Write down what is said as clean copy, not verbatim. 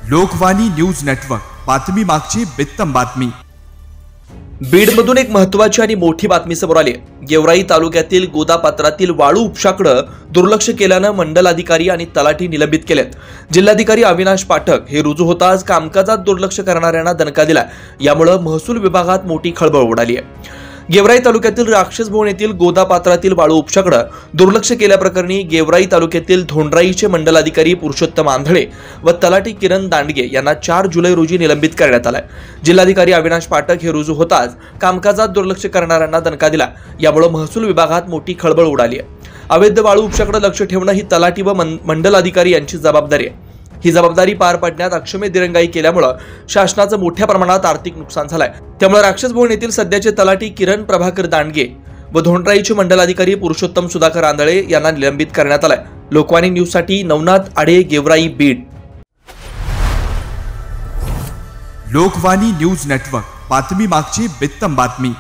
Lokvani news network, बातमी मागची बित्तम बातमी। बीडमधून एक महत्त्वाची आणि मोठी बातमी समोर आली आहे। गेवराई तालुक्यातील गोदापात्रातील वाळू उपशाकडे दुर्लक्ष केल्यानं मंडल अधिकारी आणि तलाठी निलंबित केलेत। जिल्हाधिकारी अविनाश पाठक हे रुजू होताच कामकाजात दुर्लक्ष करणाऱ्यांना दणका दिला। यामुळे महसूल विभागात मोठी खळबळ उडाली आहे। गेवराई तालुक्यातील राक्षसभवन येथील गोदापात्रातील वाळू उपशाकडे दुर्लक्ष केल्याप्रकरणी गेवराई तालुक्यातील धोंडराईचे मंडल अधिकारी पुरुषोत्तम आंधळे व तलाठी किरण दांडगे यांना 4 जुलै रोजी निलंबित करण्यात आले। जिल्हाधिकारी अविनाश पाठक हे रुजू होताच कामकाजात दुर्लक्ष करणाऱ्यांना दणका दिला। यामुळे महसूल विभागात मोठी खळबळ उडाली आहे। अवैध वाळू उपशाकडे लक्ष ठेवणं ही तलाठी व मंडल अधिकारी यांची जबाबदारी आहे। ही जबाबदारी पार पाडण्यात अक्षम्य दिरंगाई केल्यामुळे शासनाचं मोठ्या प्रमाणात आर्थिक नुकसान झालंय। त्यामुळे राक्षसभवन येथील सध्याचे तलाठी किरण प्रभाकर दांडगे व धोंडराईचे मंडल अधिकारी पुरुषोत्तम सुधाकर आंधळे यांना निलंबित करण्यात आलंय। लोकवाणी न्यूज साठी नवनाथ आडे, गेवराई, बीड। लोकवाणी न्यूज नेटवर्क, बातमी मागची बित्तम बातमी।